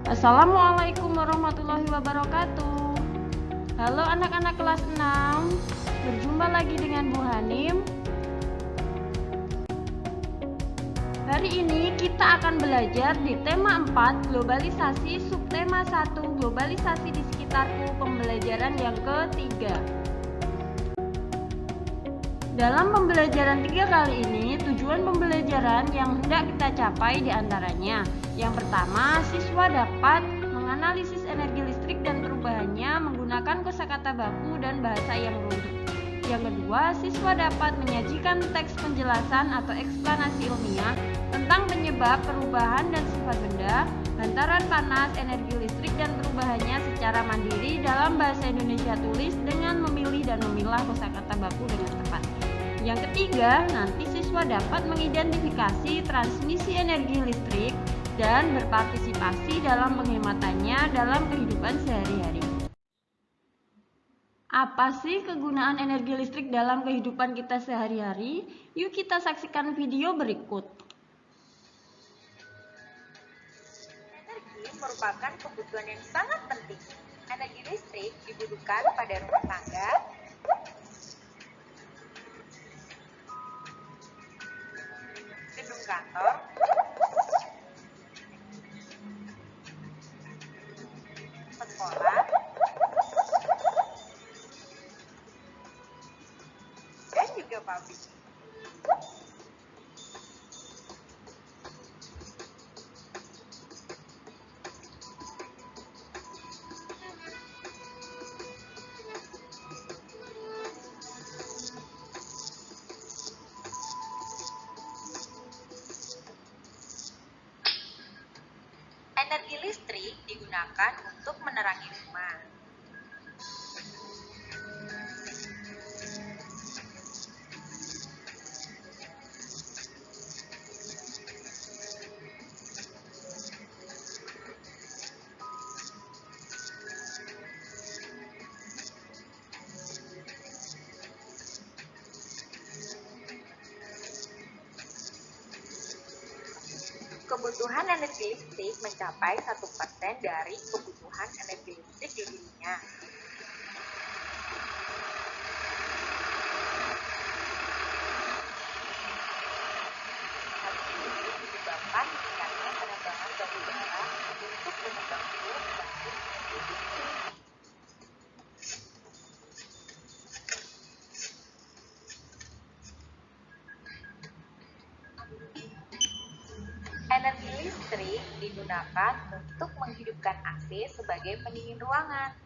Assalamualaikum warahmatullahi wabarakatuh. Halo anak-anak kelas 6, berjumpa lagi dengan Bu Hanim. Hari ini kita akan belajar di tema 4, globalisasi, subtema 1, globalisasi di sekitarku, pembelajaran yang ketiga. Dalam pembelajaran 3 kali ini, tujuan pembelajaran yang hendak kita capai diantaranya: yang pertama, siswa dapat menganalisis energi listrik dan perubahannya menggunakan kosakata baku dan bahasa yang rumit. Yang kedua, siswa dapat menyajikan teks penjelasan atau eksplanasi ilmiah tentang penyebab, perubahan, dan sifat benda, hantaran panas, energi listrik, dan perubahannya secara mandiri dalam bahasa Indonesia tulis dengan memilih dan memilah kosakata baku dengan tepat. Yang ketiga, nanti siswa dapat mengidentifikasi transmisi energi listrik dan berpartisipasi dalam penghematannya dalam kehidupan sehari-hari. Apa sih kegunaan energi listrik dalam kehidupan kita sehari-hari? Yuk kita saksikan video berikut. Energi merupakan kebutuhan yang sangat penting. Energi listrik dibutuhkan pada rumah tangga, gedung kantor, sekolah, dan juga pabrik. Energi listrik digunakan untuk menerangi rumah. Kebutuhan energi listrik mencapai 1% dari kebutuhan energi listrik di dunia. Hal ini menyebabkan meningkatnya penambangan batu bara untuk pengembang blok basis energi listrik. Energi listrik digunakan untuk menghidupkan AC sebagai pendingin ruangan.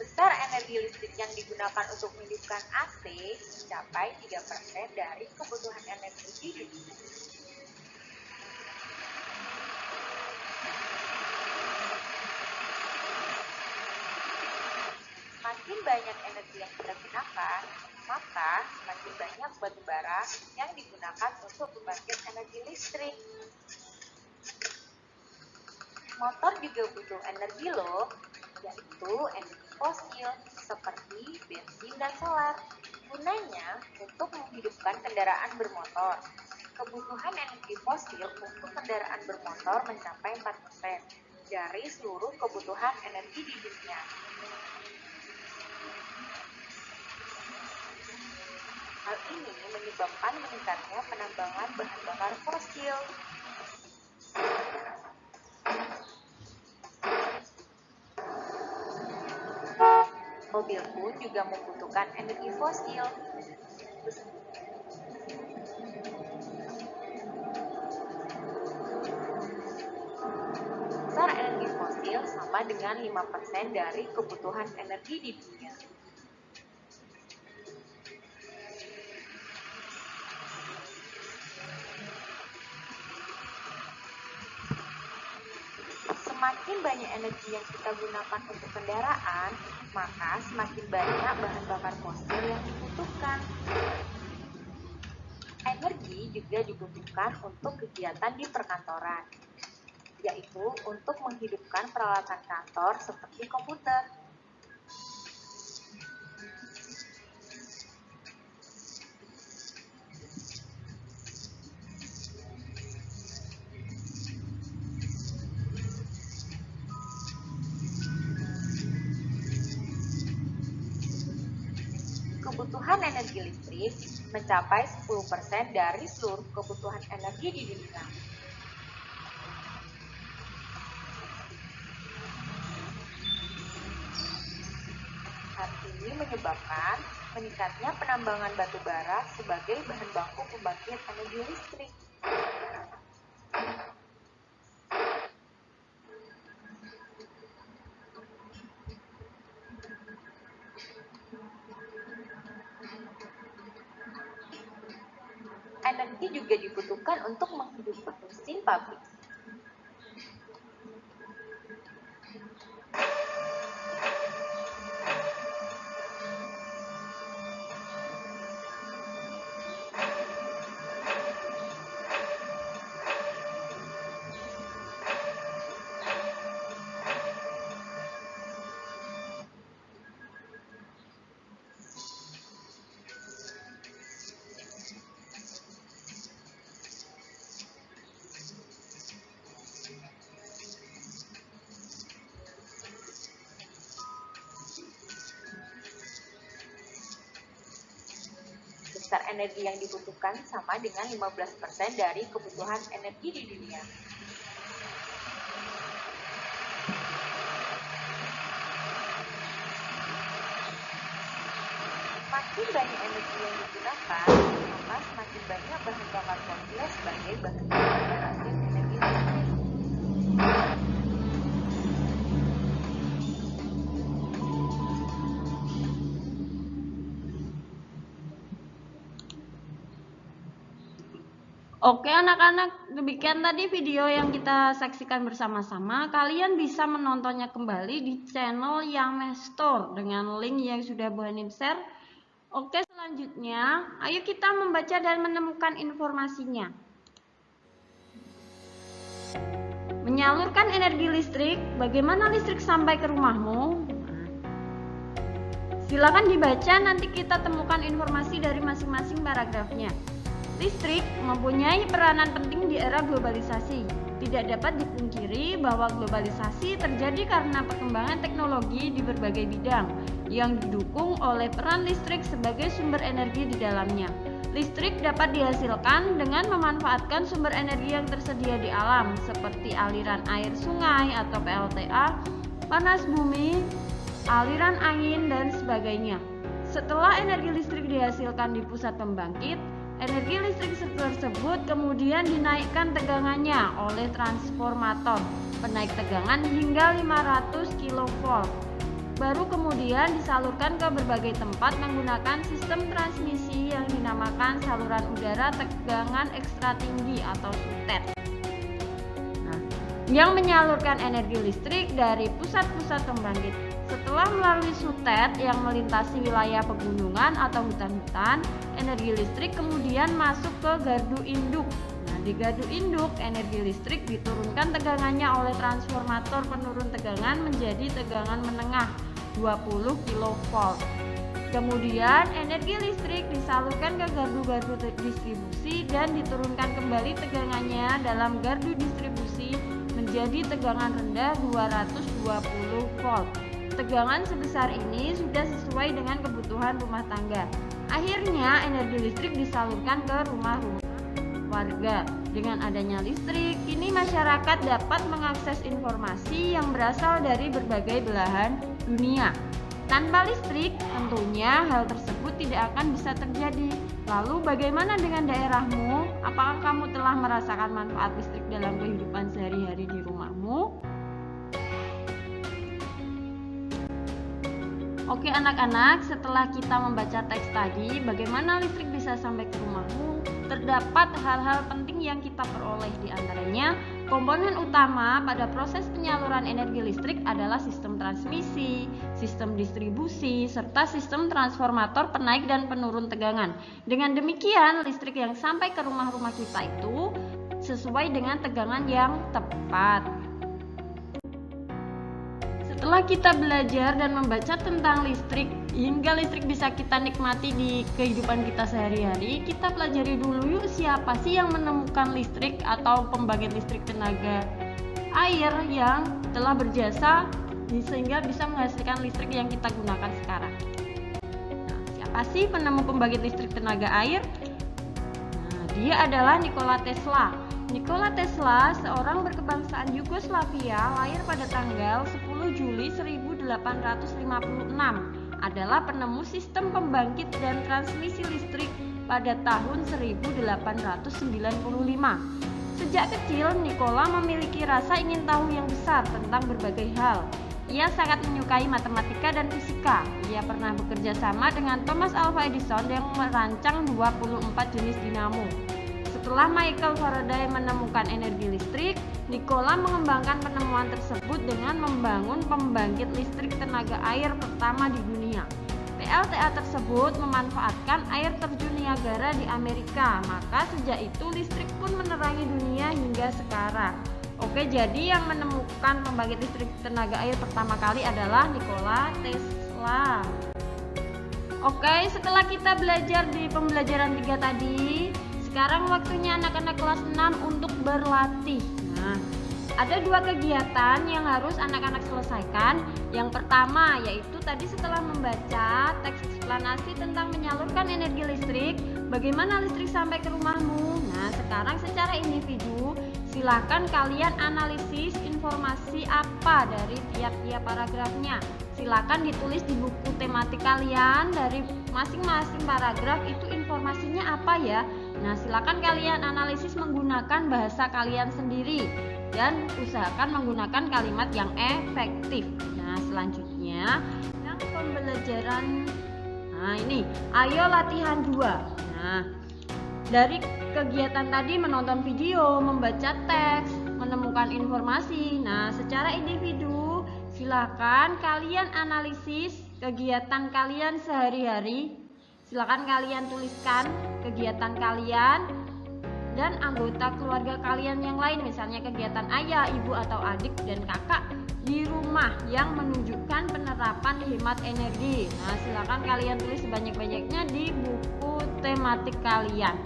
Besar energi listrik yang digunakan untuk menghidupkan AC mencapai 3% dari kebutuhan energi di dunia. Semakin banyak energi yang kita gunakan, maka semakin banyak batu bara yang digunakan untuk membangkit energi listrik. Motor juga butuh energi loh, yaitu energi fosil seperti bensin dan solar. Gunanya untuk menghidupkan kendaraan bermotor. Kebutuhan energi fosil untuk kendaraan bermotor mencapai 4% dari seluruh kebutuhan energi di dunia. Hal ini menyebabkan meningkatnya penambangan bahan bakar fosil. Mobil pun juga membutuhkan energi fosil. Besar energi fosil sama dengan 5% dari kebutuhan energi di dunia. Semakin banyak energi yang kita gunakan untuk kendaraan, maka semakin banyak bahan bakar fosil yang dibutuhkan. Energi juga dibutuhkan untuk kegiatan di perkantoran, yaitu untuk menghidupkan peralatan kantor seperti komputer. Kebutuhan energi listrik mencapai 10% dari seluruh kebutuhan energi di dunia. Hal ini menyebabkan meningkatnya penambangan batu bara sebagai bahan baku pembangkit energi listrik. Energi juga dibutuhkan untuk menghidupkan mesin pabrik. Besar energi yang dibutuhkan sama dengan 15% dari kebutuhan energi di dunia. Makin banyak energi yang digunakan, maka semakin banyak bahan bakar fosil sebagai bahan bakar penghasil energi listrik. Oke anak-anak, demikian tadi video yang kita saksikan bersama-sama. Kalian bisa menontonnya kembali di channel Yang Store dengan link yang sudah Bu Hanim share. Oke, selanjutnya ayo kita membaca dan menemukan informasinya. Menyalurkan energi listrik, bagaimana listrik sampai ke rumahmu? Silakan dibaca, nanti kita temukan informasi dari masing-masing paragrafnya. Listrik mempunyai peranan penting di era globalisasi. Tidak dapat dipungkiri bahwa globalisasi terjadi karena perkembangan teknologi di berbagai bidang yang didukung oleh peran listrik sebagai sumber energi di dalamnya. Listrik dapat dihasilkan dengan memanfaatkan sumber energi yang tersedia di alam seperti aliran air sungai atau PLTA, panas bumi, aliran angin, dan sebagainya. Setelah energi listrik dihasilkan di pusat pembangkit, energi listrik tersebut kemudian dinaikkan tegangannya oleh transformator penaik tegangan hingga 500 kV. Baru kemudian disalurkan ke berbagai tempat menggunakan sistem transmisi yang dinamakan saluran udara tegangan ekstra tinggi atau SUTET. Yang menyalurkan energi listrik dari pusat-pusat pembangkit. Setelah melalui SUTET yang melintasi wilayah pegunungan atau hutan-hutan, energi listrik kemudian masuk ke gardu induk. Di gardu induk, energi listrik diturunkan tegangannya oleh transformator penurun tegangan menjadi tegangan menengah 20 kV. Kemudian energi listrik disalurkan ke gardu-gardu distribusi dan diturunkan kembali tegangannya dalam gardu distribusi menjadi tegangan rendah 220 volt. Tegangan sebesar ini sudah sesuai dengan kebutuhan rumah tangga. Akhirnya energi listrik disalurkan ke rumah-rumah warga. Dengan adanya listrik, kini masyarakat dapat mengakses informasi yang berasal dari berbagai belahan dunia. Tanpa listrik, tentunya hal tersebut tidak akan bisa terjadi. Lalu bagaimana dengan daerahmu? Apakah kamu telah merasakan manfaat listrik dalam kehidupan sehari-hari di rumahmu? Oke anak-anak, setelah kita membaca teks tadi, bagaimana listrik bisa sampai ke rumahmu? Terdapat hal-hal penting yang kita peroleh, di antaranya Komponen utama pada proses penyaluran energi listrik adalah sistem transmisi, sistem distribusi, serta sistem transformator penaik dan penurun tegangan. Dengan demikian, listrik yang sampai ke rumah-rumah kita itu sesuai dengan tegangan yang tepat. Setelah kita belajar dan membaca tentang listrik, hingga listrik bisa kita nikmati di kehidupan kita sehari-hari, kita pelajari dulu yuk siapa sih yang menemukan listrik atau pembangkit listrik tenaga air yang telah berjasa sehingga bisa menghasilkan listrik yang kita gunakan sekarang. Nah, siapa sih penemu pembangkit listrik tenaga air? Nah, dia adalah Nikola Tesla. Nikola Tesla, seorang berkebangsaan Yugoslavia, lahir pada tanggal 10 Juli 1856, adalah penemu sistem pembangkit dan transmisi listrik pada tahun 1895. Sejak kecil, Nikola memiliki rasa ingin tahu yang besar tentang berbagai hal. Ia sangat menyukai matematika dan fisika. Ia pernah bekerja sama dengan Thomas Alva Edison yang merancang 24 jenis dinamo. Setelah Michael Faraday menemukan energi listrik, Nikola mengembangkan penemuan tersebut dengan membangun pembangkit listrik tenaga air pertama di dunia. PLTA tersebut memanfaatkan air terjun Niagara di Amerika, maka sejak itu listrik pun menerangi dunia hingga sekarang. Oke, jadi yang menemukan pembangkit listrik tenaga air pertama kali adalah Nikola Tesla. Oke, setelah kita belajar di pembelajaran 3 tadi, sekarang waktunya anak-anak kelas 6 untuk berlatih. Nah, ada 2 kegiatan yang harus anak-anak selesaikan. Yang pertama yaitu tadi setelah membaca teks eksplanasi tentang menyalurkan energi listrik, bagaimana listrik sampai ke rumahmu. Nah, sekarang secara individu silakan kalian analisis informasi apa dari tiap-tiap paragrafnya. Silakan ditulis di buku tematik kalian, dari masing-masing paragraf itu informasinya apa ya. Nah, silakan kalian analisis menggunakan bahasa kalian sendiri dan usahakan menggunakan kalimat yang efektif. Nah, selanjutnya yang pembelajaran. Nah, ini ayo latihan 2. Nah, dari kegiatan tadi menonton video, membaca teks, menemukan informasi. Nah, secara individu silakan kalian analisis kegiatan kalian sehari-hari. Silakan kalian tuliskan kegiatan kalian dan anggota keluarga kalian yang lain, misalnya kegiatan ayah, ibu atau adik dan kakak di rumah yang menunjukkan penerapan hemat energi. Nah, silakan kalian tulis sebanyak-banyaknya di buku tematik kalian.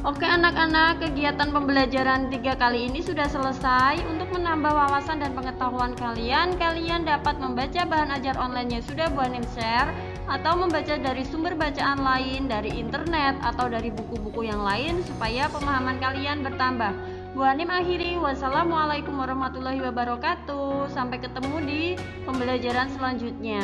Oke anak-anak, kegiatan pembelajaran 3 kali ini sudah selesai. Untuk menambah wawasan dan pengetahuan kalian dapat membaca bahan ajar online yang sudah Bu Hanim share, atau membaca dari sumber bacaan lain, dari internet atau dari buku-buku yang lain supaya pemahaman kalian bertambah. Bu Hanim akhiri, wassalamualaikum warahmatullahi wabarakatuh. Sampai ketemu di pembelajaran selanjutnya.